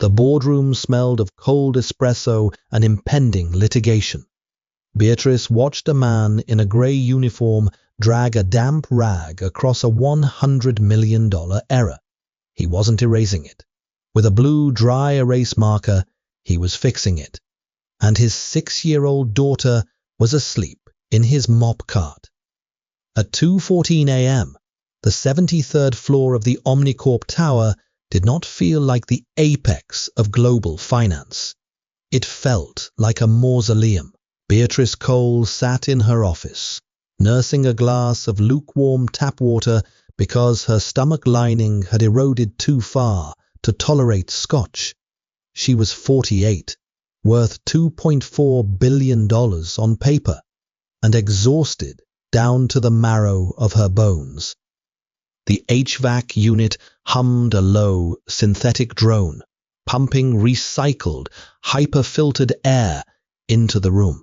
The boardroom smelled of cold espresso and impending litigation. Beatrice watched a man in a grey uniform drag a damp rag across a $100 million error. He wasn't erasing it. With a blue dry erase marker, he was fixing it. And his 6-year-old daughter was asleep in his mop cart. At 2:14 a.m., the 73rd floor of the Omnicorp Tower did not feel like the apex of global finance. It felt like a mausoleum. Beatrice Cole sat in her office, nursing a glass of lukewarm tap water because her stomach lining had eroded too far to tolerate scotch. She was 48, worth $2.4 billion on paper, and exhausted down to the marrow of her bones. The HVAC unit hummed a low, synthetic drone, pumping recycled, hyper-filtered air into the room.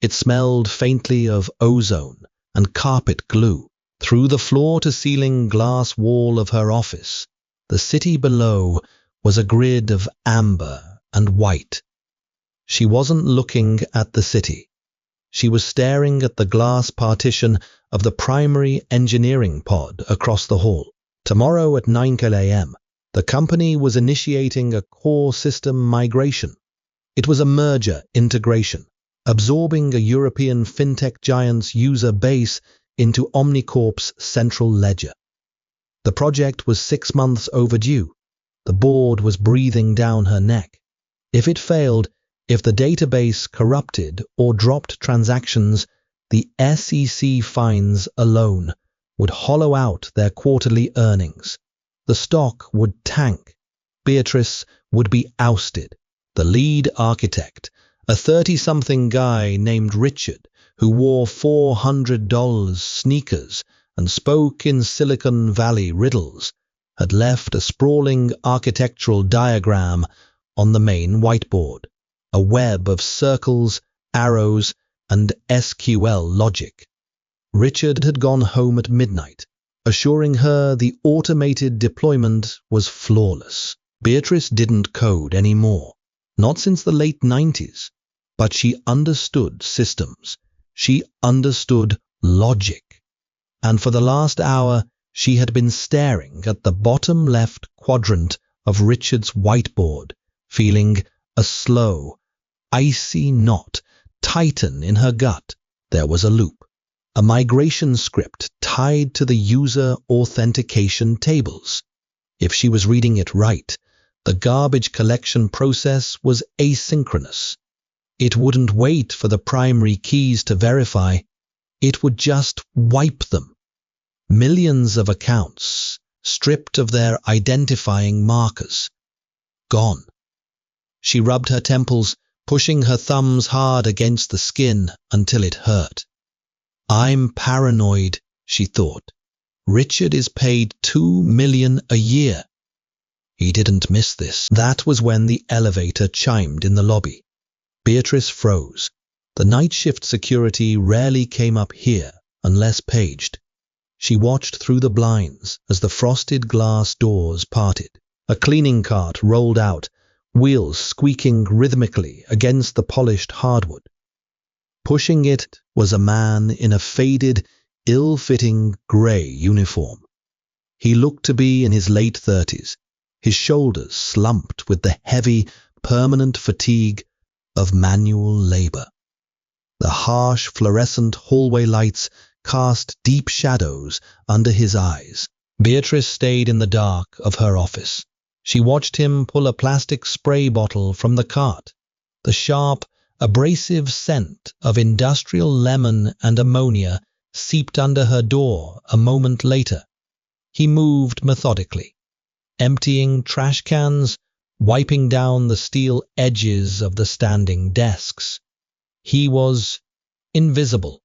It smelled faintly of ozone and carpet glue. Through the floor-to-ceiling glass wall of her office, the city below was a grid of amber and white. She wasn't looking at the city. She was staring at the glass partition of the primary engineering pod across the hall. Tomorrow at 9 a.m., the company was initiating a core system migration. It was a merger integration, absorbing a European fintech giant's user base into Omnicorp's central ledger. The project was 6 months overdue. The board was breathing down her neck. If it failed, if the database corrupted or dropped transactions, the SEC fines alone would hollow out their quarterly earnings. The stock would tank. Beatrice would be ousted. The lead architect, a 30-something guy named Richard, who wore $400 sneakers and spoke in Silicon Valley riddles, had left a sprawling architectural diagram on the main whiteboard, a web of circles, arrows, and SQL logic. Richard had gone home at midnight, assuring her the automated deployment was flawless. Beatrice didn't code anymore, not since the late 90s, but she understood systems. She understood logic. And for the last hour, she had been staring at the bottom left quadrant of Richard's whiteboard, feeling a slow, icy knot tighten in her gut. There was a loop, a migration script tied to the user authentication tables. If she was reading it right, the garbage collection process was asynchronous. It wouldn't wait for the primary keys to verify. It would just wipe them. Millions of accounts, stripped of their identifying markers. Gone. She rubbed her temples, pushing her thumbs hard against the skin until it hurt. I'm paranoid, she thought. Richard is paid $2 million a year. He didn't miss this. That was when the elevator chimed in the lobby. Beatrice froze. The night shift security rarely came up here unless paged. She watched through the blinds as the frosted glass doors parted. A cleaning cart rolled out, wheels squeaking rhythmically against the polished hardwood. Pushing it was a man in a faded, ill-fitting grey uniform. He looked to be in his late 30s, his shoulders slumped with the heavy, permanent fatigue of manual labor. The harsh, fluorescent hallway lights cast deep shadows under his eyes. Beatrice stayed in the dark of her office. She watched him pull a plastic spray bottle from the cart. The sharp, abrasive scent of industrial lemon and ammonia seeped under her door a moment later. He moved methodically, emptying trash cans, wiping down the steel edges of the standing desks. He was invisible,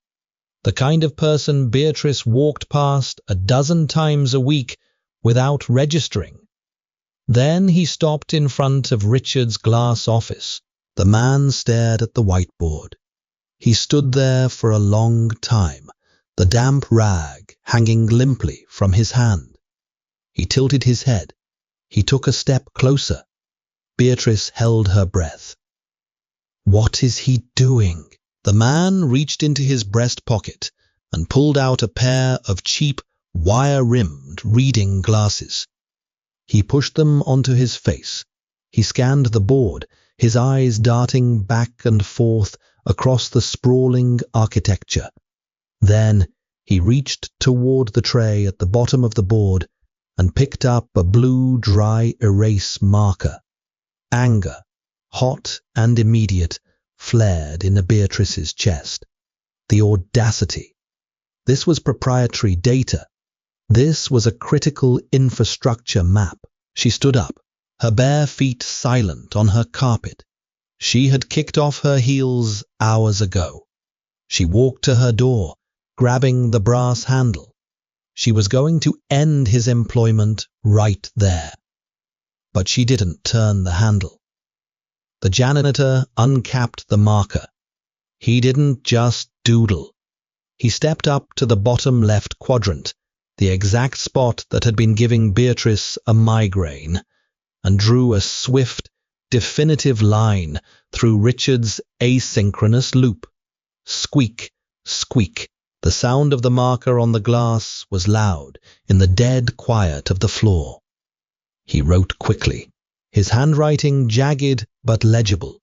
the kind of person Beatrice walked past a dozen times a week without registering. Then he stopped in front of Richard's glass office. The man stared at the whiteboard. He stood there for a long time, the damp rag hanging limply from his hand. He tilted his head. He took a step closer. Beatrice held her breath. What is he doing? The man reached into his breast pocket and pulled out a pair of cheap, wire-rimmed reading glasses. He pushed them onto his face. He scanned the board, his eyes darting back and forth across the sprawling architecture. Then he reached toward the tray at the bottom of the board and picked up a blue dry erase marker. Anger, hot and immediate, flared in Beatrice's chest. The audacity. This was proprietary data. This was a critical infrastructure map. She stood up, her bare feet silent on her carpet. She had kicked off her heels hours ago. She walked to her door, grabbing the brass handle. She was going to end his employment right there. But she didn't turn the handle. The janitor uncapped the marker. He didn't just doodle. He stepped up to the bottom left quadrant, the exact spot that had been giving Beatrice a migraine, and drew a swift, definitive line through Richard's asynchronous loop. Squeak, squeak. The sound of the marker on the glass was loud in the dead quiet of the floor. He wrote quickly, his handwriting jagged but legible.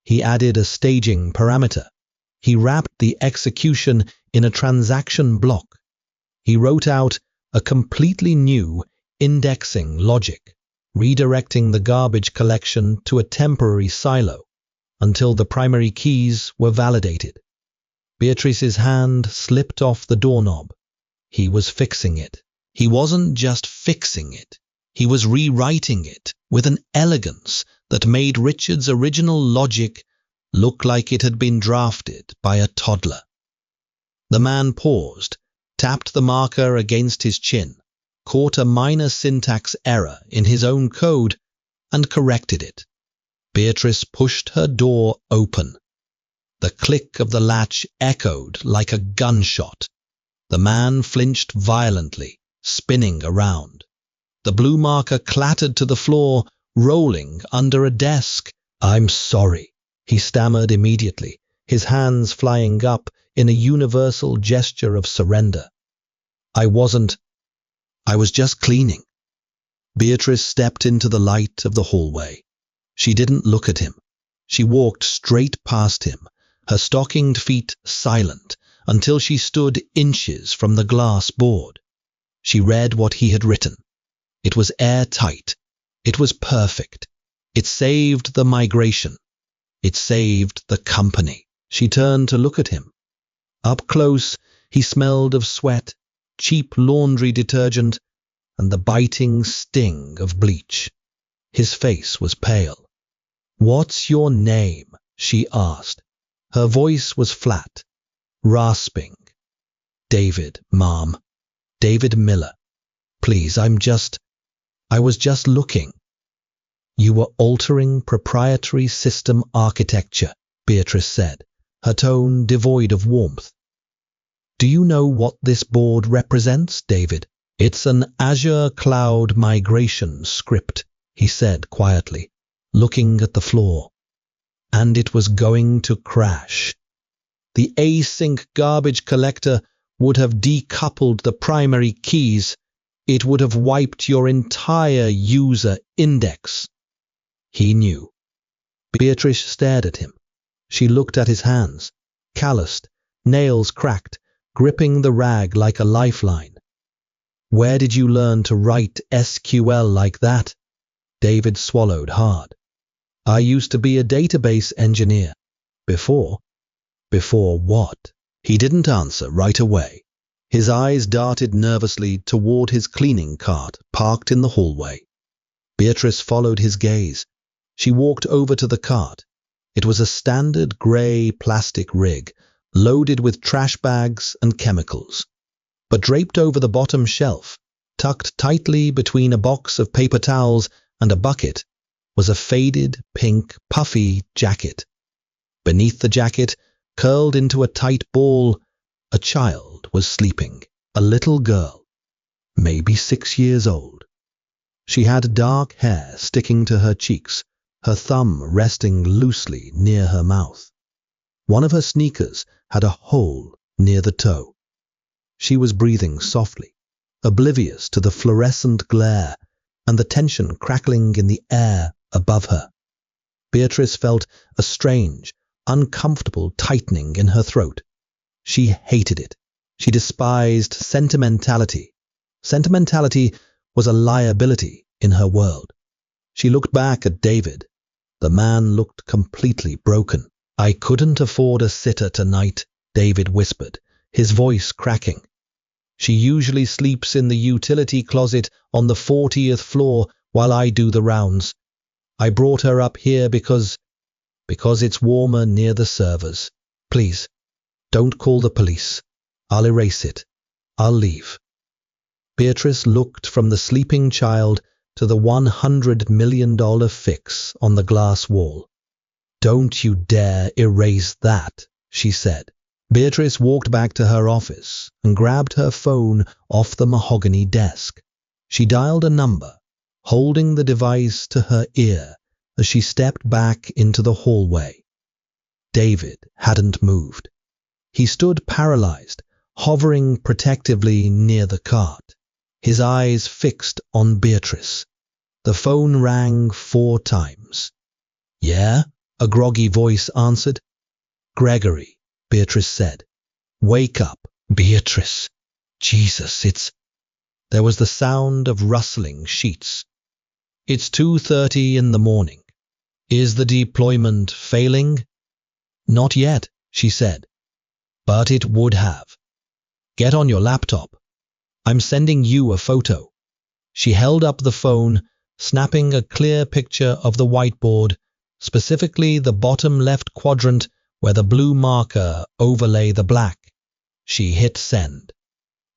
He added a staging parameter. He wrapped the execution in a transaction block. He wrote out a completely new indexing logic, redirecting the garbage collection to a temporary silo until the primary keys were validated. Beatrice's hand slipped off the doorknob. He was fixing it. He wasn't just fixing it. He was rewriting it with an elegance that made Richard's original logic look like it had been drafted by a toddler. The man paused, tapped the marker against his chin, caught a minor syntax error in his own code, and corrected it. Beatrice pushed her door open. The click of the latch echoed like a gunshot. The man flinched violently, spinning around. The blue marker clattered to the floor, rolling under a desk. "I'm sorry," he stammered immediately, his hands flying up in a universal gesture of surrender. I was just cleaning." Beatrice stepped into the light of the hallway. She didn't look at him. She walked straight past him, her stockinged feet silent, until she stood inches from the glass board. She read what he had written. It was airtight. It was perfect. It saved the migration. It saved the company. She turned to look at him. Up close, he smelled of sweat, cheap laundry detergent, and the biting sting of bleach. His face was pale. "What's your name?" she asked. Her voice was flat, rasping. "David, Mom. David Miller. Please, I was just looking." "You were altering proprietary system architecture," Beatrice said, her tone devoid of warmth. "Do you know what this board represents, David?" "It's an Azure cloud migration script," he said quietly, looking at the floor. "And it was going to crash. The async garbage collector would have decoupled the primary keys. It would have wiped your entire user index." He knew. Beatrice stared at him. She looked at his hands, calloused, nails cracked, gripping the rag like a lifeline. "Where did you learn to write SQL like that?" David swallowed hard. "I used to be a database engineer. Before." "Before what?" He didn't answer right away. His eyes darted nervously toward his cleaning cart parked in the hallway. Beatrice followed his gaze. She walked over to the cart. It was a standard grey plastic rig, loaded with trash bags and chemicals. But draped over the bottom shelf, tucked tightly between a box of paper towels and a bucket, was a faded, pink, puffy jacket. Beneath the jacket, curled into a tight ball, a child was sleeping, a little girl, maybe 6 years old. She had dark hair sticking to her cheeks, her thumb resting loosely near her mouth. One of her sneakers had a hole near the toe. She was breathing softly, oblivious to the fluorescent glare and the tension crackling in the air above her. Beatrice felt a strange, uncomfortable tightening in her throat. She hated it. She despised sentimentality. Sentimentality was a liability in her world. She looked back at David. The man looked completely broken. "I couldn't afford a sitter tonight," David whispered, his voice cracking. "She usually sleeps in the utility closet on the 40th floor while I do the rounds. I brought her up here because it's warmer near the servers. Please, don't call the police. I'll erase it. I'll leave." Beatrice looked from the sleeping child to the $100 million fix on the glass wall. "Don't you dare erase that," she said. Beatrice walked back to her office and grabbed her phone off the mahogany desk. She dialed a number, holding the device to her ear as she stepped back into the hallway. David hadn't moved. He stood paralyzed, hovering protectively near the cart, his eyes fixed on Beatrice. The phone rang 4 times. "Yeah?" a groggy voice answered. "Gregory," Beatrice said. "Wake up, Beatrice. Jesus, it's—" There was the sound of rustling sheets. "It's 2:30 in the morning. Is the deployment failing?" "Not yet," she said. "But it would have. Get on your laptop. I'm sending you a photo." She held up the phone, snapping a clear picture of the whiteboard, specifically the bottom left quadrant where the blue marker overlay the black. She hit send.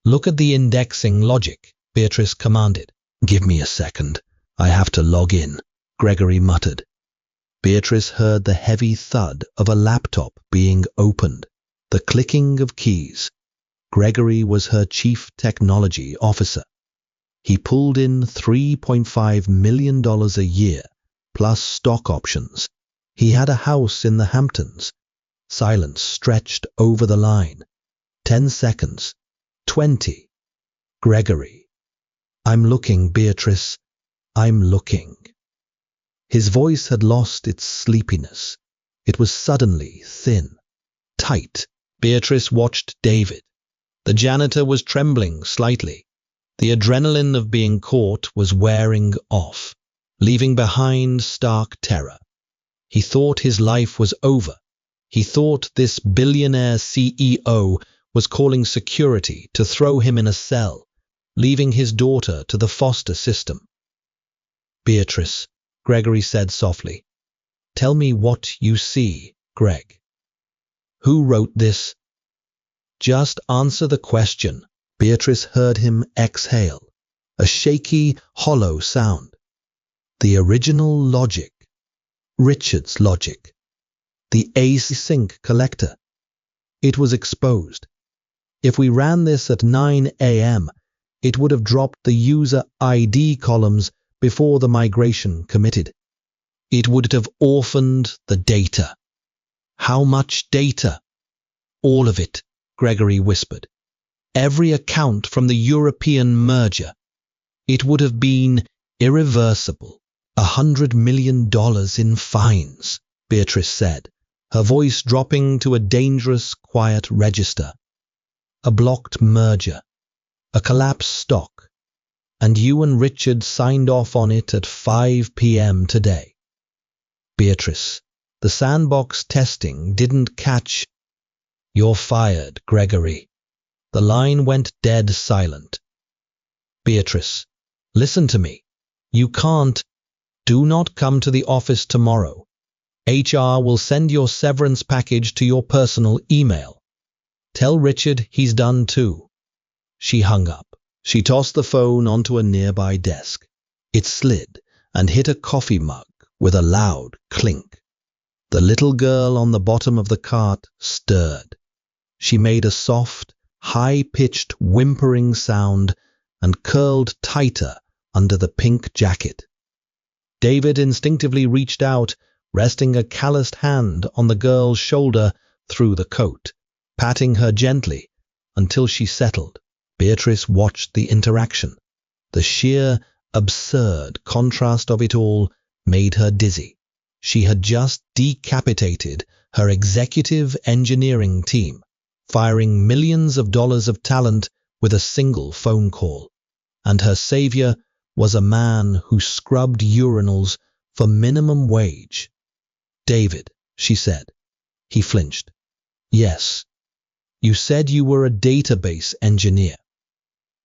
"Look at the indexing logic," Beatrice commanded. "Give me a second. I have to log in," Gregory muttered. Beatrice heard the heavy thud of a laptop being opened, the clicking of keys. Gregory was her chief technology officer. He pulled in $3.5 million a year, plus stock options. He had a house in the Hamptons. Silence stretched over the line. 10 seconds. 20. "Gregory." "I'm looking, Beatrice. I'm looking." His voice had lost its sleepiness. It was suddenly thin, tight. Beatrice watched David. The janitor was trembling slightly. The adrenaline of being caught was wearing off, leaving behind stark terror. He thought his life was over. He thought this billionaire CEO was calling security to throw him in a cell, leaving his daughter to the foster system. "Beatrice," Gregory said softly. "Tell me what you see, Greg. Who wrote this?" "Just answer the question." Beatrice heard him exhale, a shaky, hollow sound. "The original logic. Richard's logic. The async collector. It was exposed. If we ran this at 9 a.m., it would have dropped the user ID columns before the migration committed. It would have orphaned the data." "How much data?" "All of it," Gregory whispered. "Every account from the European merger. It would have been irreversible. $100 million in fines," Beatrice said, her voice dropping to a dangerous, quiet register. "A blocked merger. A collapsed stock. And you and Richard signed off on it at 5 p.m. today." "Beatrice, the sandbox testing didn't catch—" "You're fired, Gregory." The line went dead silent. "Beatrice, listen to me. You can't. Do not come to the office tomorrow. HR will send your severance package to your personal email. Tell Richard he's done too." She hung up. She tossed the phone onto a nearby desk. It slid and hit a coffee mug with a loud clink. The little girl on the bottom of the cart stirred. She made a soft, high-pitched whimpering sound and curled tighter under the pink jacket. David instinctively reached out, resting a calloused hand on the girl's shoulder through the coat, patting her gently until she settled. Beatrice watched the interaction. The sheer, absurd contrast of it all made her dizzy. She had just decapitated her executive engineering team, firing millions of dollars of talent with a single phone call. And her savior was a man who scrubbed urinals for minimum wage. "David," she said. He flinched. "Yes. You said you were a database engineer.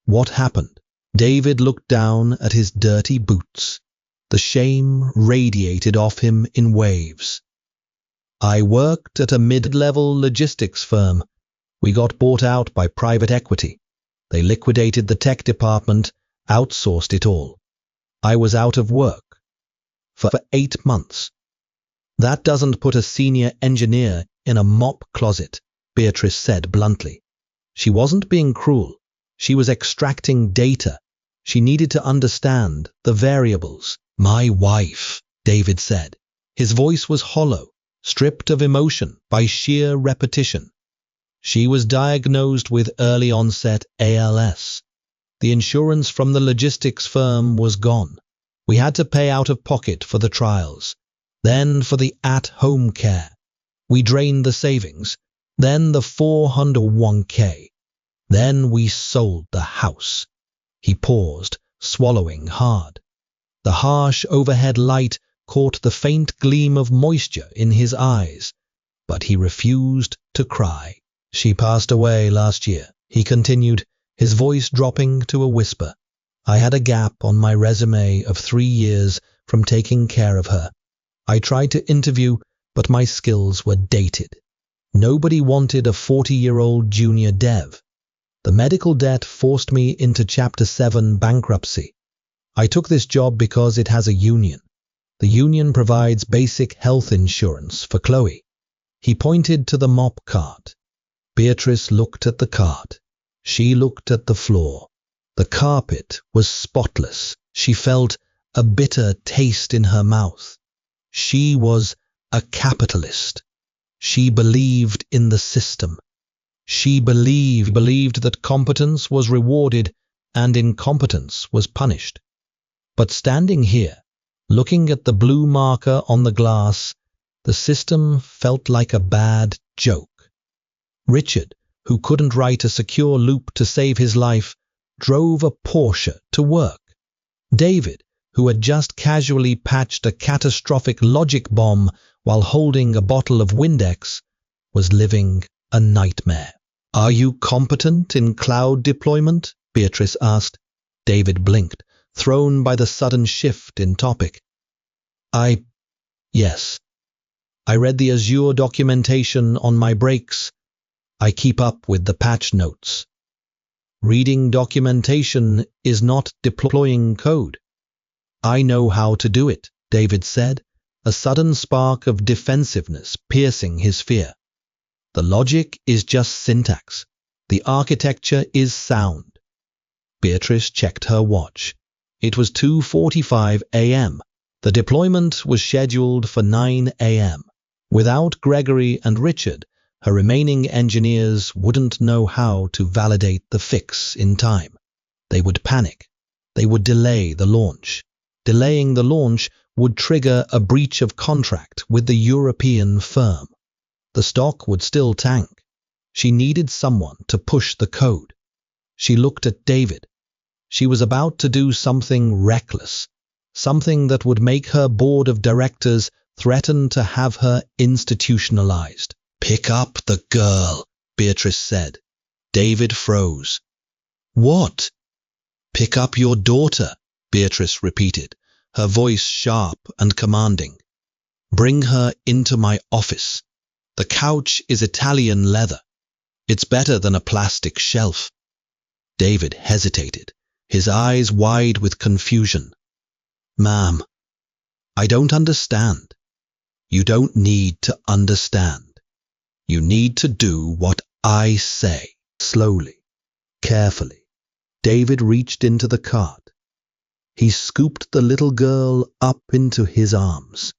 What happened?" David looked down at his dirty boots. The shame radiated off him in waves. "I worked at a mid-level logistics firm. We got bought out by private equity. They liquidated the tech department, outsourced it all. I was out of work for 8 months. That doesn't put a senior engineer in a mop closet," Beatrice said bluntly. She wasn't being cruel. She was extracting data. She needed to understand the variables. "My wife," David said. His voice was hollow, stripped of emotion by sheer repetition. "She was diagnosed with early-onset ALS. The insurance from the logistics firm was gone. We had to pay out of pocket for the trials, then for the at-home care. We drained the savings, then the 401k. Then we sold the house." He paused, swallowing hard. The harsh overhead light caught the faint gleam of moisture in his eyes, but he refused to cry. "She passed away last year," he continued, his voice dropping to a whisper. "I had a gap on my resume of 3 years from taking care of her. I tried to interview, but my skills were dated. Nobody wanted a 40-year-old junior dev. The medical debt forced me into Chapter 7 bankruptcy. I took this job because it has a union. The union provides basic health insurance for Chloe." He pointed to the mop cart. Beatrice looked at the cart. She looked at the floor. The carpet was spotless. She felt a bitter taste in her mouth. She was a capitalist. She believed in the system. She believed that competence was rewarded and incompetence was punished. But standing here, looking at the blue marker on the glass, the system felt like a bad joke. Richard, who couldn't write a secure loop to save his life, drove a Porsche to work. David, who had just casually patched a catastrophic logic bomb while holding a bottle of Windex, was living a nightmare. "Are you competent in cloud deployment?" Beatrice asked. David blinked, thrown by the sudden shift in topic. Yes. I read the Azure documentation on my breaks. I keep up with the patch notes." "Reading documentation is not deploying code." "I know how to do it," David said, a sudden spark of defensiveness piercing his fear. "The logic is just syntax. The architecture is sound." Beatrice checked her watch. It was 2:45 a.m. The deployment was scheduled for 9 a.m. Without Gregory and Richard, her remaining engineers wouldn't know how to validate the fix in time. They would panic. They would delay the launch. Delaying the launch would trigger a breach of contract with the European firm. The stock would still tank. She needed someone to push the code. She looked at David. She was about to do something reckless, something that would make her board of directors threaten to have her institutionalized. "Pick up the girl," Beatrice said. David froze. "What?" "Pick up your daughter," Beatrice repeated, her voice sharp and commanding. "Bring her into my office. The couch is Italian leather. It's better than a plastic shelf." David hesitated, his eyes wide with confusion. "Ma'am, I don't understand." "You don't need to understand. You need to do what I say." Slowly, carefully, David reached into the cart. He scooped the little girl up into his arms.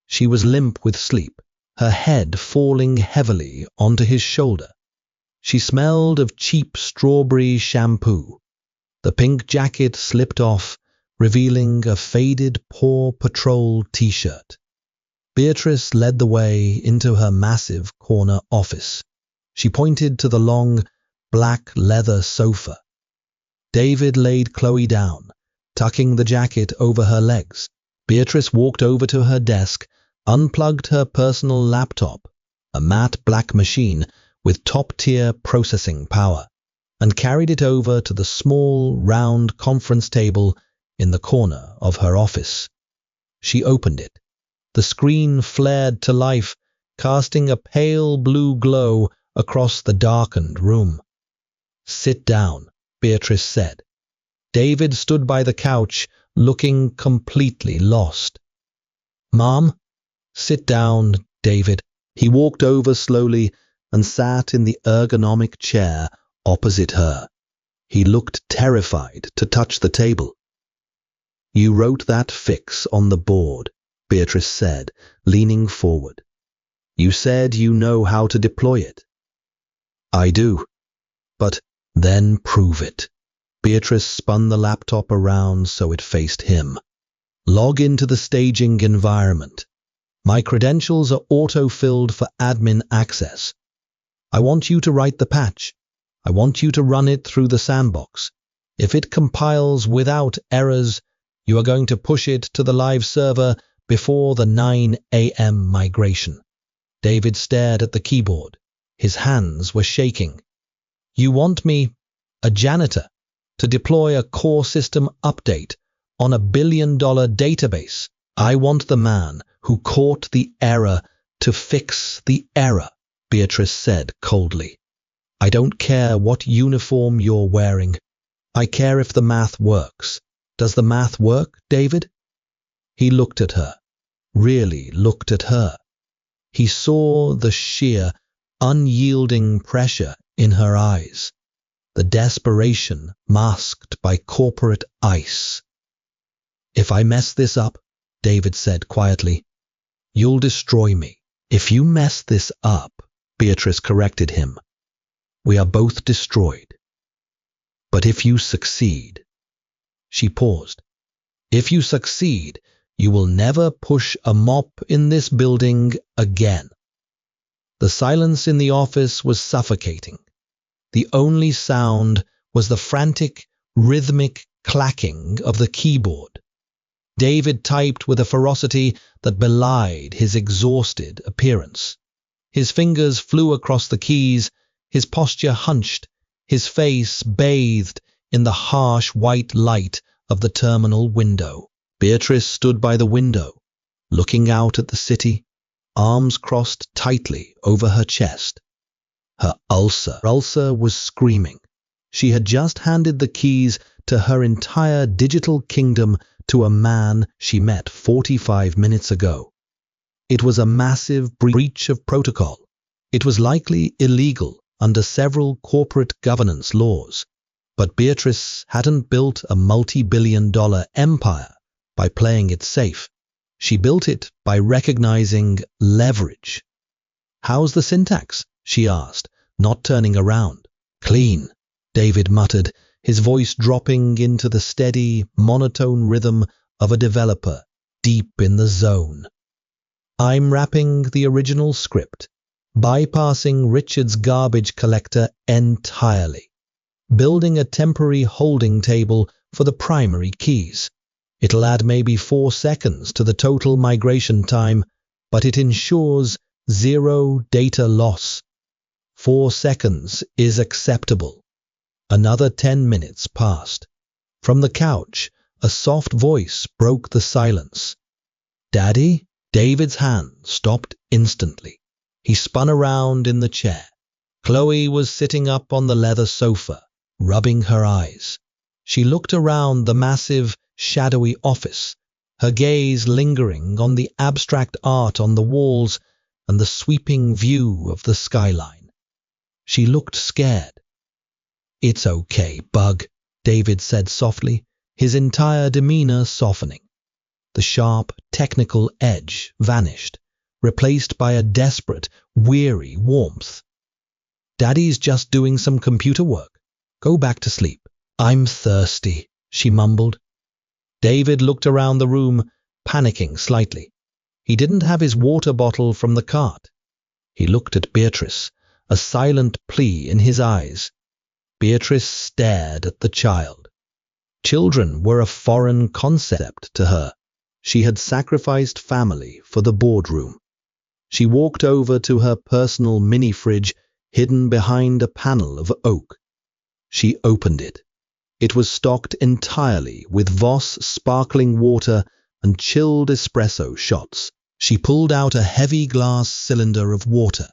She was limp with sleep, her head falling heavily onto his shoulder. She smelled of cheap strawberry shampoo. The pink jacket slipped off, revealing a faded Paw Patrol t-shirt. Beatrice led the way into her massive corner office. She pointed to the long, black leather sofa. David laid Chloe down, tucking the jacket over her legs. Beatrice walked over to her desk, unplugged her personal laptop, a matte black machine with top-tier processing power, and carried it over to the small, round conference table in the corner of her office. She opened it. The screen flared to life, casting a pale blue glow across the darkened room. "Sit down," Beatrice said. David stood by the couch, looking completely lost. "Mom?" "Sit down, David." He walked over slowly and sat in the ergonomic chair opposite her. He looked terrified to touch the table. "You wrote that fix on the board," Beatrice said, leaning forward. "You said you know how to deploy it." "I do. But then prove it." Beatrice spun the laptop around so it faced him. "Log into the staging environment. My credentials are auto-filled for admin access. I want you to write the patch. I want you to run it through the sandbox. If it compiles without errors, you are going to push it to the live server before the 9 a.m. migration." David stared at the keyboard. His hands were shaking. "You want me, a janitor, to deploy a core system update on a billion-dollar database? I want the man who caught the error to fix the error," Beatrice said coldly. "I don't care what uniform you're wearing. I care if the math works. Does the math work, David?" He looked at her, really looked at her. He saw the sheer, unyielding pressure in her eyes, the desperation masked by corporate ice. "If I mess this up," David said quietly, "you'll destroy me." "If you mess this up," Beatrice corrected him, "we are both destroyed. But if you succeed—" She paused. "If you succeed, you will never push a mop in this building again." The silence in the office was suffocating. The only sound was the frantic, rhythmic clacking of the keyboard. David typed with a ferocity that belied his exhausted appearance. His fingers flew across the keys, his posture hunched, his face bathed in the harsh white light of the terminal window. Beatrice stood by the window, looking out at the city, arms crossed tightly over her chest. Her ulcer was screaming. She had just handed the keys to her entire digital kingdom to a man she met 45 minutes ago. It was a massive breach of protocol. It was likely illegal under several corporate governance laws. But Beatrice hadn't built a multi-billion-dollar empire by playing it safe. She built it by recognizing leverage. "How's the syntax?" she asked, not turning around. "Clean," David muttered, his voice dropping into the steady, monotone rhythm of a developer deep in the zone. "I'm wrapping the original script, bypassing Richard's garbage collector entirely, building a temporary holding table for the primary keys. It'll add maybe 4 seconds to the total migration time, but it ensures 0 data loss. 4 seconds is acceptable." Another 10 minutes passed. From the couch, a soft voice broke the silence. "Daddy?" David's hand stopped instantly. He spun around in the chair. Chloe was sitting up on the leather sofa, rubbing her eyes. She looked around the massive, shadowy office, her gaze lingering on the abstract art on the walls and the sweeping view of the skyline. She looked scared. "It's okay, Bug," David said softly. his entire demeanor softening. The sharp, technical edge vanished, replaced by a desperate, weary warmth. "Daddy's just doing some computer work. Go back to sleep." "I'm thirsty," she mumbled. David looked around the room, panicking slightly. He didn't have his water bottle from the cart. He looked at Beatrice, a silent plea in his eyes. Beatrice stared at the child. Children were a foreign concept to her. She had sacrificed family for the boardroom. She walked over to her personal mini-fridge hidden behind a panel of oak. She opened it. It was stocked entirely with Voss sparkling water and chilled espresso shots. She pulled out a heavy glass cylinder of water.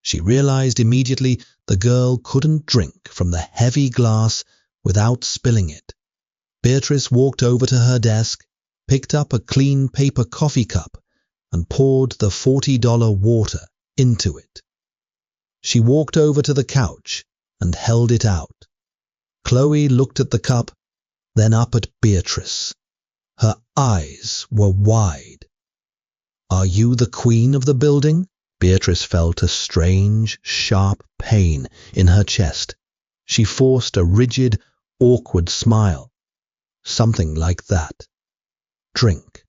She realized immediately the girl couldn't drink from the heavy glass without spilling it. Beatrice walked over to her desk, picked up a clean paper coffee cup, and poured the $40 water into it. She walked over to the couch and held it out. Chloe looked at the cup, then up at Beatrice. Her eyes were wide. "Are you the queen of the building?" Beatrice felt a strange, sharp pain in her chest. She forced a rigid, awkward smile. "Something like that." "Drink."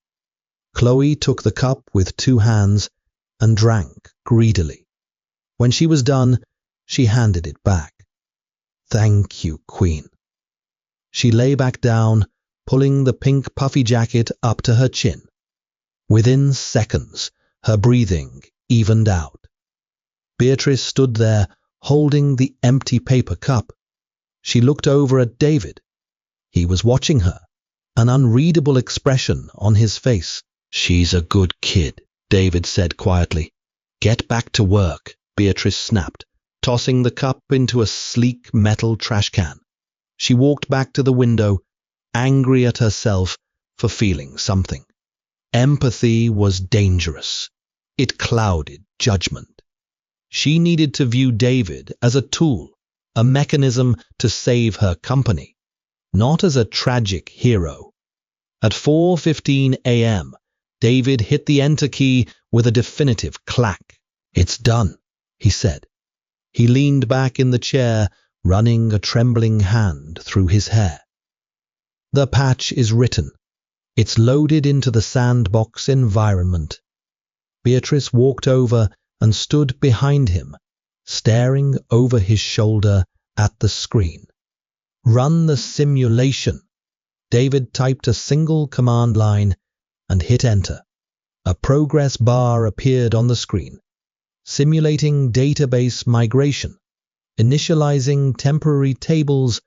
Chloe took the cup with 2 hands and drank greedily. When she was done, she handed it back. "Thank you, Queen." She lay back down, pulling the pink puffy jacket up to her chin. Within seconds, her breathing evened out. Beatrice stood there, holding the empty paper cup. She looked over at David. He was watching her, an unreadable expression on his face. "She's a good kid," David said quietly. "Get back to work," Beatrice snapped, tossing the cup into a sleek metal trash can. She walked back to the window, angry at herself for feeling something. Empathy was dangerous. It clouded judgment. She needed to view David as a tool, a mechanism to save her company, not as a tragic hero. At 4:15 a.m., David hit the enter key with a definitive clack. "It's done," he said. He leaned back in the chair, running a trembling hand through his hair. "The patch is written. It's loaded into the sandbox environment." Beatrice walked over and stood behind him, staring over his shoulder at the screen. "Run the simulation." David typed a single command line and hit enter. A progress bar appeared on the screen. Simulating database migration, initializing temporary tables,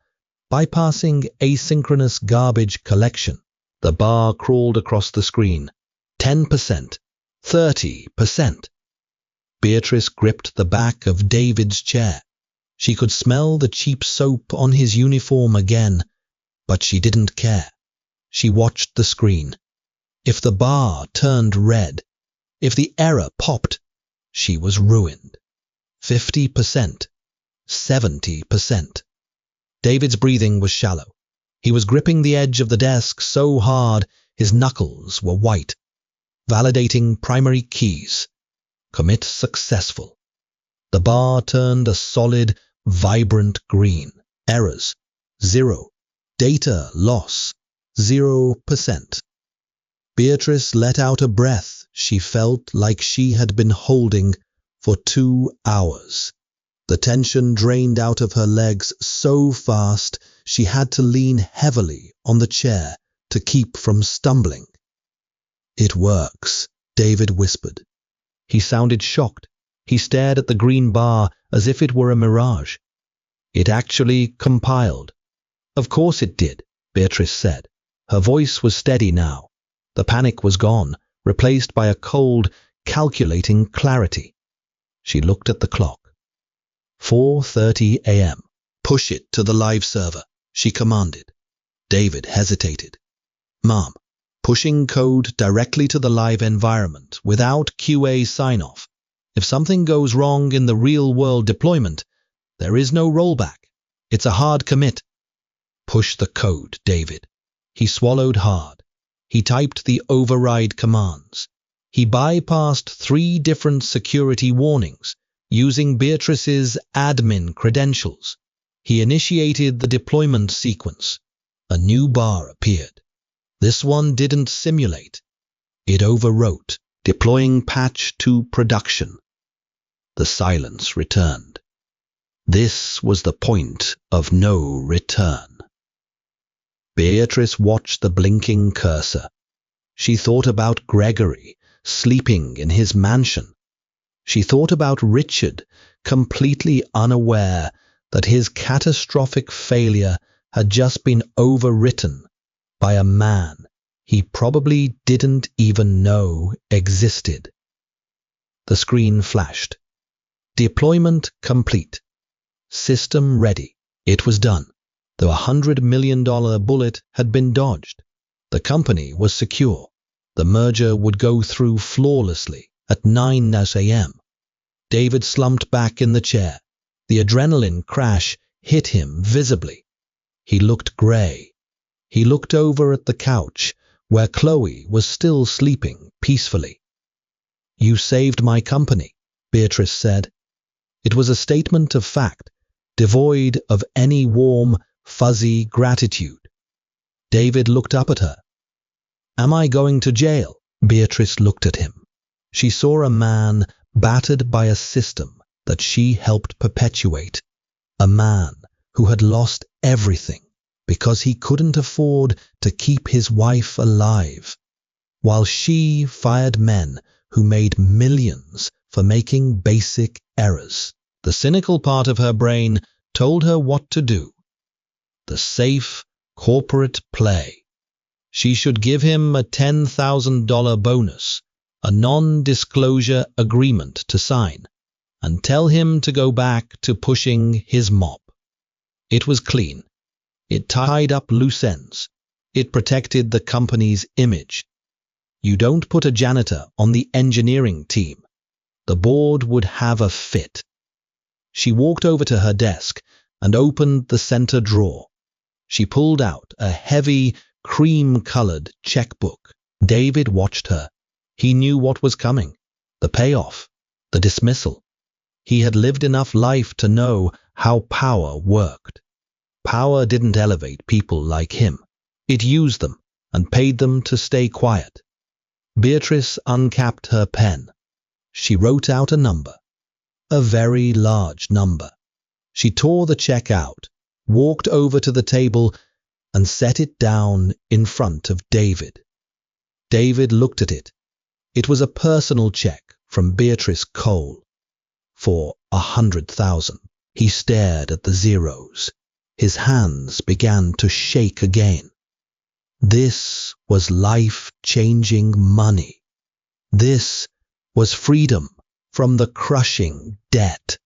bypassing asynchronous garbage collection. The bar crawled across the screen. 10%, 30%. Beatrice gripped the back of David's chair. She could smell the cheap soap on his uniform again, but she didn't care. She watched the screen. If the bar turned red, if the error popped, she was ruined. 50%, 70%. David's breathing was shallow. He was gripping the edge of the desk so hard his knuckles were white. Validating primary keys. Commit successful. The bar turned a solid, vibrant green. Errors, 0. Data loss, 0%. Beatrice let out a breath she felt like she had been holding for 2 hours. The tension drained out of her legs so fast she had to lean heavily on the chair to keep from stumbling. "It works," David whispered. He sounded shocked. He stared at the green bar as if it were a mirage. "It actually compiled." "Of course it did," Beatrice said. Her voice was steady now. The panic was gone, replaced by a cold, calculating clarity. She looked at the clock. 4:30 a.m. "Push it to the live server," she commanded. David hesitated. "Ma'am, pushing code directly to the live environment without QA sign-off. If something goes wrong in the real-world deployment, there is no rollback. It's a hard commit." "Push the code, David." He swallowed hard. He typed the override commands. He bypassed 3 different security warnings, using Beatrice's admin credentials. He initiated the deployment sequence. A new bar appeared. This one didn't simulate. It overwrote, deploying patch to production. The silence returned. This was the point of no return. Beatrice watched the blinking cursor. She thought about Gregory, sleeping in his mansion. She thought about Richard, completely unaware that his catastrophic failure had just been overwritten by a man he probably didn't even know existed. The screen flashed. Deployment complete. System ready. It was done. The $100 million bullet had been dodged. The company was secure. The merger would go through flawlessly at 9 a.m. David slumped back in the chair. The adrenaline crash hit him visibly. He looked grey. He looked over at the couch, where Chloe was still sleeping peacefully. "You saved my company," Beatrice said. It was a statement of fact, devoid of any warm, fuzzy gratitude. David looked up at her. "Am I going to jail?" Beatrice looked at him. She saw a man battered by a system that she helped perpetuate. A man who had lost everything because he couldn't afford to keep his wife alive, while she fired men who made millions for making basic errors. The cynical part of her brain told her what to do. The safe, corporate play. She should give him a $10,000 bonus, a non-disclosure agreement to sign, and tell him to go back to pushing his mop. It was clean. It tied up loose ends. It protected the company's image. You don't put a janitor on the engineering team. The board would have a fit. She walked over to her desk and opened the center drawer. She pulled out a heavy, cream-colored checkbook. David watched her. He knew what was coming. The payoff. The dismissal. He had lived enough life to know how power worked. Power didn't elevate people like him. It used them and paid them to stay quiet. Beatrice uncapped her pen. She wrote out a number. A very large number. She tore the check out, walked over to the table, and set it down in front of David. David looked at it. It was a personal check from Beatrice Cole. For $100,000. He stared at the zeros. His hands began to shake again. This was life-changing money. This was freedom from the crushing debt.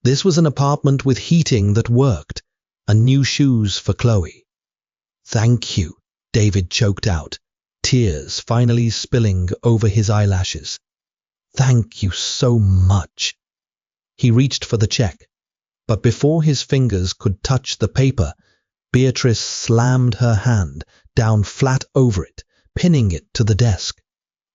This was an apartment with heating that worked, and new shoes for Chloe. "Thank you," David choked out, tears finally spilling over his eyelashes. "Thank you so much." He reached for the check, but before his fingers could touch the paper, Beatrice slammed her hand down flat over it, pinning it to the desk.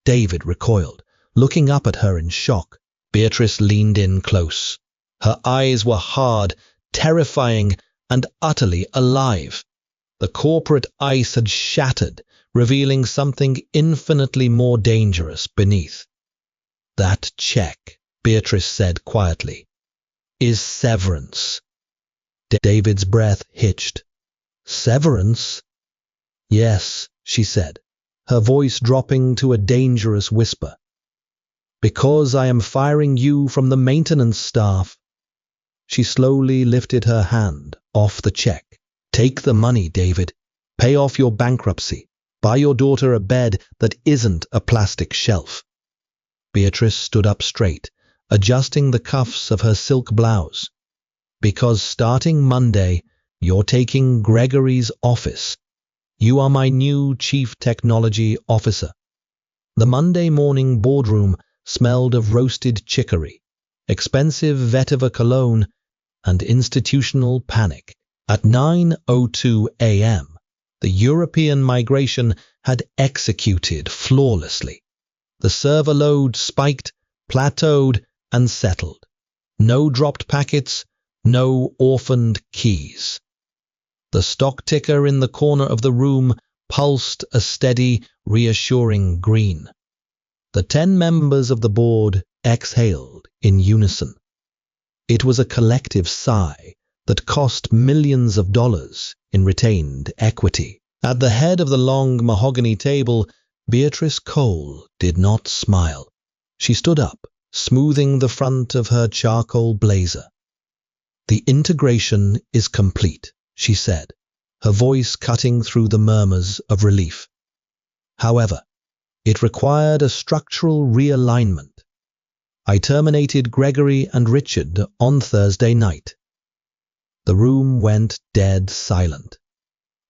David recoiled, looking up at her in shock. Beatrice leaned in close. Her eyes were hard, terrifying, and utterly alive. The corporate ice had shattered, revealing something infinitely more dangerous beneath. "That check," Beatrice said quietly, "is severance." David's breath hitched. "Severance?" "Yes," she said, her voice dropping to a dangerous whisper. "Because I am firing you from the maintenance staff." She slowly lifted her hand off the check. "Take the money, David. Pay off your bankruptcy. Buy your daughter a bed that isn't a plastic shelf." Beatrice stood up straight, adjusting the cuffs of her silk blouse. "Because starting Monday, you're taking Gregory's office. You are my new chief technology officer." The Monday morning boardroom smelled of roasted chicory, expensive vetiver cologne, and institutional panic. At 9:02 a.m., The European migration had executed flawlessly. The server load spiked, plateaued, and settled. No dropped packets, no orphaned keys. The stock ticker in the corner of the room pulsed a steady, reassuring green. The 10 members of the board exhaled in unison. It was a collective sigh that cost millions of dollars in retained equity. At the head of the long mahogany table, Beatrice Cole did not smile. She stood up, smoothing the front of her charcoal blazer. "The integration is complete," she said, her voice cutting through the murmurs of relief. "However, it required a structural realignment. I terminated Gregory and Richard on Thursday night." The room went dead silent.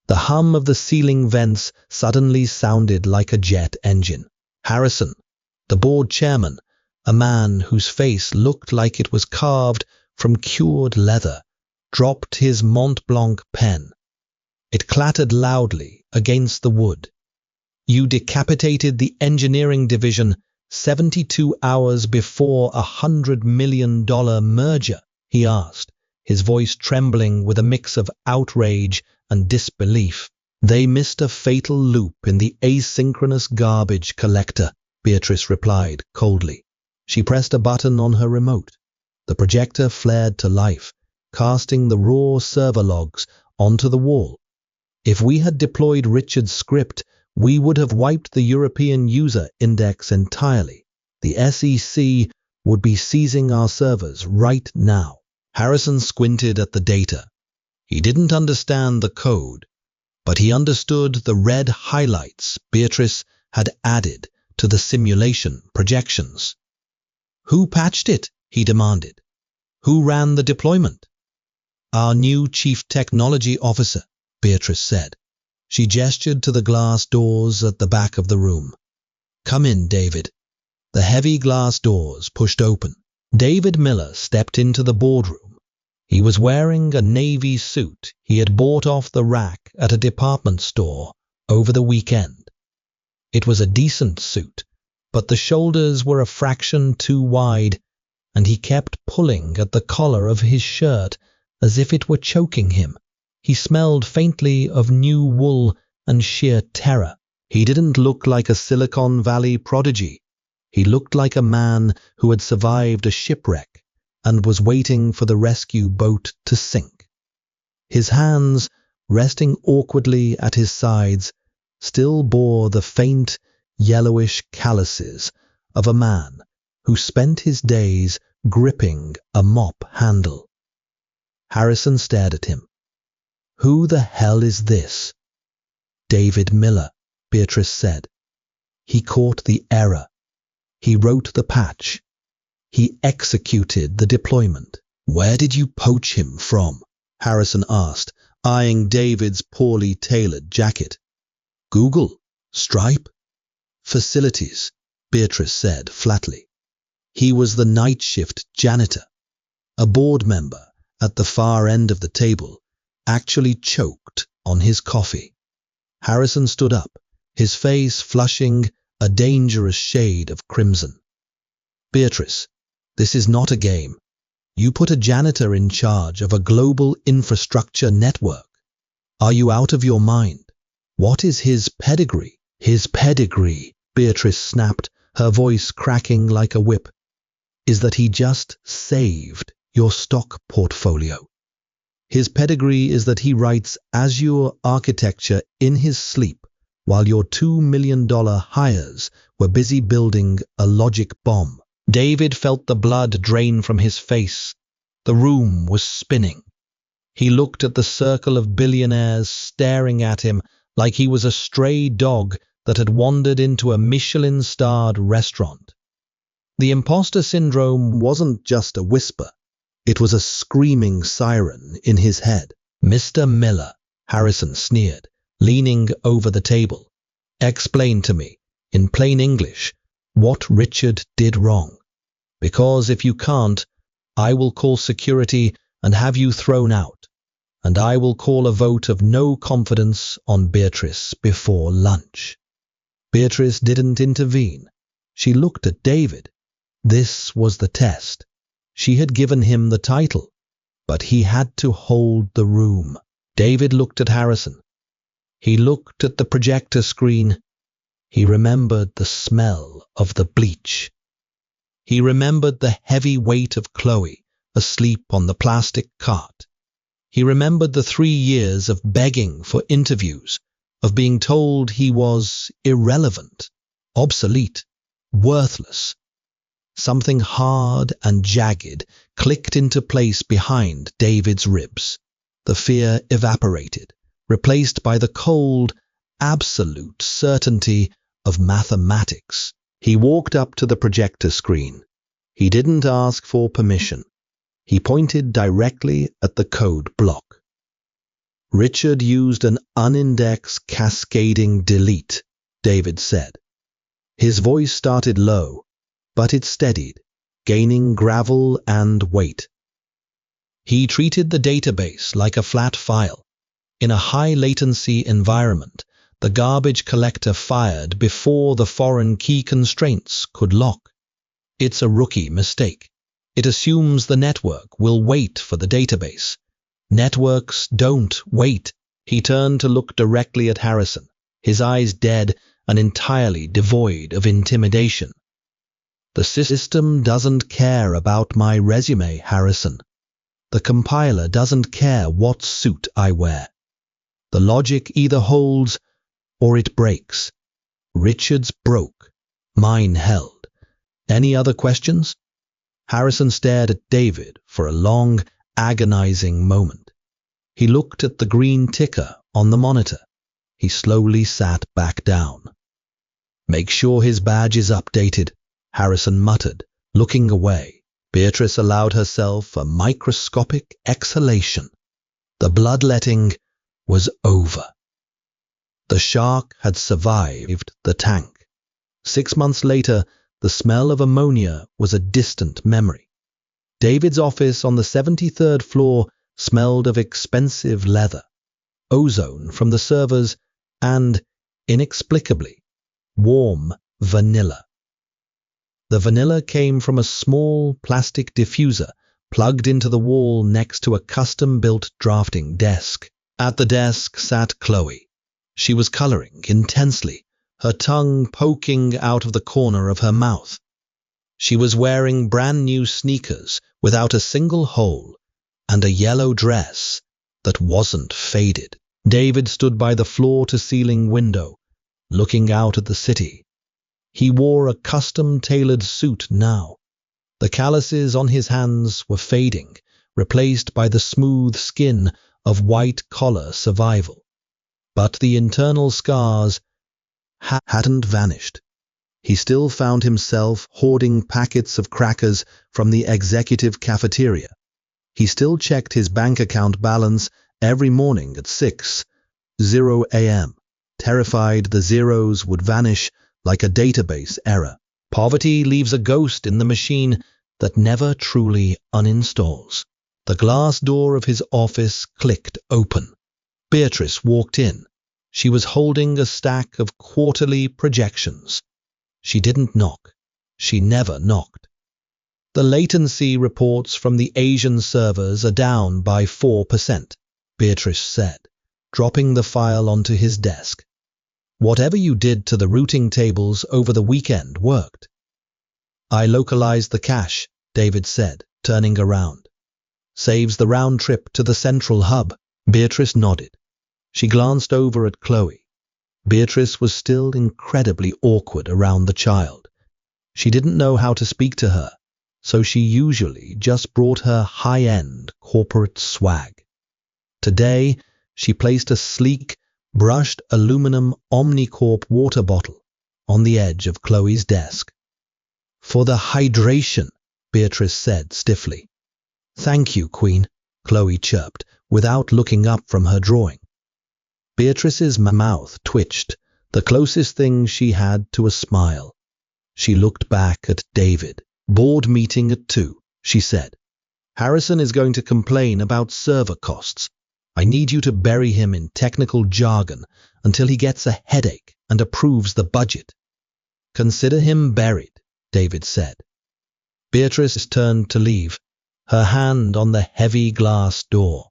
The hum of the ceiling vents suddenly sounded like a jet engine. Harrison, the board chairman, a man whose face looked like it was carved from cured leather, dropped his Mont Blanc pen. It clattered loudly against the wood. "You decapitated the engineering division 72 hours before $100 million merger?" he asked, his voice trembling with a mix of outrage and disbelief. "They missed a fatal loop in the asynchronous garbage collector," Beatrice replied coldly. She pressed a button on her remote. The projector flared to life, casting the raw server logs onto the wall. "If we had deployed Richard's script, we would have wiped the European user index entirely. The SEC would be seizing our servers right now." Harrison squinted at the data. He didn't understand the code, but he understood the red highlights Beatrice had added to the simulation projections. "Who patched it?" he demanded. "Who ran the deployment?" "Our new chief technology officer," Beatrice said. She gestured to the glass doors at the back of the room. "Come in, David." The heavy glass doors pushed open. David Miller stepped into the boardroom. He was wearing a navy suit he had bought off the rack at a department store over the weekend. It was a decent suit, but the shoulders were a fraction too wide, and he kept pulling at the collar of his shirt as if it were choking him. He smelled faintly of new wool and sheer terror. He didn't look like a Silicon Valley prodigy. He looked like a man who had survived a shipwreck and was waiting for the rescue boat to sink. His hands, resting awkwardly at his sides, still bore the faint, yellowish calluses of a man who spent his days gripping a mop handle. Harrison stared at him. "Who the hell is this?" "David Miller," Beatrice said. "He caught the error. He wrote the patch. He executed the deployment." "Where did you poach him from?" Harrison asked, eyeing David's poorly tailored jacket. "Google, Stripe, facilities," Beatrice said flatly. "He was the night shift janitor." A board member at the far end of the table actually choked on his coffee. Harrison stood up, his face flushing a dangerous shade of crimson. "Beatrice, this is not a game. You put a janitor in charge of a global infrastructure network. Are you out of your mind? What is his pedigree?" "His pedigree," Beatrice snapped, her voice cracking like a whip, "is that he just saved your stock portfolio. His pedigree is that he writes Azure architecture in his sleep while your $2 million hires were busy building a logic bomb." David felt the blood drain from his face. The room was spinning. He looked at the circle of billionaires staring at him like he was a stray dog that had wandered into a Michelin-starred restaurant. The imposter syndrome wasn't just a whisper. It was a screaming siren in his head. "Mr. Miller," Harrison sneered, leaning over the table. "Explain to me, in plain English, what Richard did wrong. Because if you can't, I will call security and have you thrown out. and I will call a vote of no confidence on Beatrice before lunch." Beatrice didn't intervene. She looked at David. This was the test. She had given him the title, but he had to hold the room. David looked at Harrison. He looked at the projector screen. He remembered the smell of the bleach. He remembered the heavy weight of Chloe asleep on the plastic cart. He remembered the 3 years of begging for interviews, of being told he was irrelevant, obsolete, worthless. Something hard and jagged clicked into place behind David's ribs. The fear evaporated, replaced by the cold, absolute certainty of mathematics. He walked up to the projector screen. He didn't ask for permission. He pointed directly at the code block. "Richard used an unindexed cascading delete," David said. His voice started low, but it steadied, gaining gravel and weight. "He treated the database like a flat file. In a high-latency environment, the garbage collector fired before the foreign key constraints could lock. It's a rookie mistake. It assumes the network will wait for the database. Networks don't wait." He turned to look directly at Harrison, his eyes dead and entirely devoid of intimidation. "The system doesn't care about my resume, Harrison. The compiler doesn't care what suit I wear. The logic either holds or it breaks. Richard's broke. Mine held. Any other questions?" Harrison stared at David for a long, agonizing moment. He looked at the green ticker on the monitor. He slowly sat back down. "Make sure his badge is updated," Harrison muttered, looking away. Beatrice allowed herself a microscopic exhalation. The bloodletting was over. The shark had survived the tank. 6 months later, the smell of ammonia was a distant memory. David's office on the 73rd floor smelled of expensive leather, ozone from the servers, and, inexplicably, warm vanilla. The vanilla came from a small plastic diffuser plugged into the wall next to a custom-built drafting desk. At the desk sat Chloe. She was coloring intensely, her tongue poking out of the corner of her mouth. She was wearing brand-new sneakers without a single hole and a yellow dress that wasn't faded. David stood by the floor-to-ceiling window, looking out at the city. He wore a custom-tailored suit now. The calluses on his hands were fading, replaced by the smooth skin of white-collar survival. But the internal scars hadn't vanished. He still found himself hoarding packets of crackers from the executive cafeteria. He still checked his bank account balance every morning at 6:00 a.m., terrified the zeros would vanish like a database error. Poverty leaves a ghost in the machine that never truly uninstalls. The glass door of his office clicked open. Beatrice walked in. She was holding a stack of quarterly projections. She didn't knock. She never knocked. "The latency reports from the Asian servers are down by 4%, Beatrice said, dropping the file onto his desk. "Whatever you did to the routing tables over the weekend worked." "I localized the cache," David said, turning around. "Saves the round trip to the central hub." Beatrice nodded. She glanced over at Chloe. Beatrice was still incredibly awkward around the child. She didn't know how to speak to her, so she usually just brought her high-end corporate swag. Today, she placed a sleek, brushed aluminum Omnicorp water bottle on the edge of Chloe's desk. "For the hydration," Beatrice said stiffly. "Thank you, Queen," Chloe chirped, without looking up from her drawing. Beatrice's mouth twitched, the closest thing she had to a smile. She looked back at David. "Board meeting at 2:00, she said. "Harrison is going to complain about server costs. I need you to bury him in technical jargon until he gets a headache and approves the budget." "Consider him buried," David said. Beatrice turned to leave, her hand on the heavy glass door.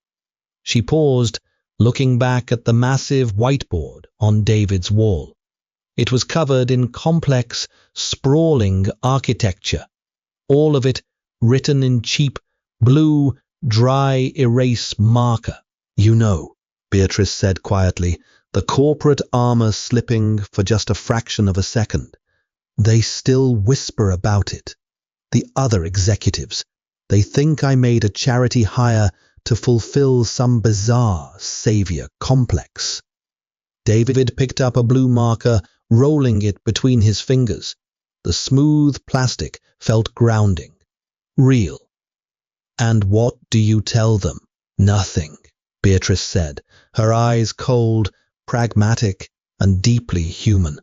She paused, looking back at the massive whiteboard on David's wall. It was covered in complex, sprawling architecture, all of it written in cheap, blue, dry erase marker. "You know," Beatrice said quietly, the corporate armor slipping for just a fraction of a second. "They still whisper about it. The other executives. They think I made a charity hire to fulfill some bizarre savior complex." David picked up a blue marker, rolling it between his fingers. The smooth plastic felt grounding. Real. "And what do you tell them?" "Nothing," Beatrice said, her eyes cold, pragmatic, and deeply human.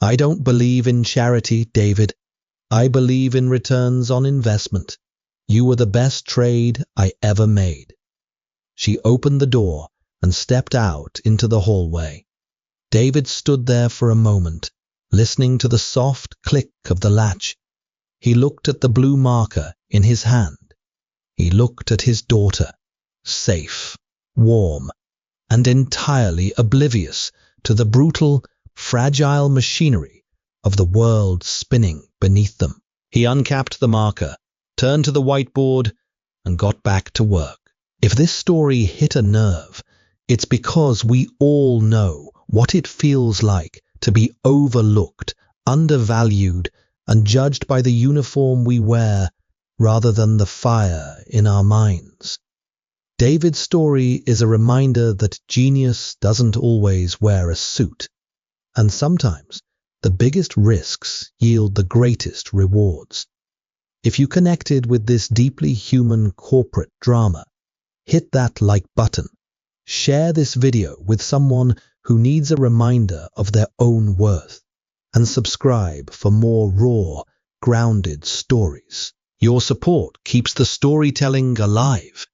"I don't believe in charity, David. I believe in returns on investment. You were the best trade I ever made." She opened the door and stepped out into the hallway. David stood there for a moment, listening to the soft click of the latch. He looked at the blue marker in his hand. He looked at his daughter, safe, warm, and entirely oblivious to the brutal, fragile machinery of the world spinning beneath them. He uncapped the marker, turned to the whiteboard, and got back to work. If this story hit a nerve, it's because we all know what it feels like to be overlooked, undervalued, and judged by the uniform we wear rather than the fire in our minds. David's story is a reminder that genius doesn't always wear a suit, and sometimes the biggest risks yield the greatest rewards. If you connected with this deeply human corporate drama, hit that like button. Share this video with someone who needs a reminder of their own worth, and subscribe for more raw, grounded stories. Your support keeps the storytelling alive.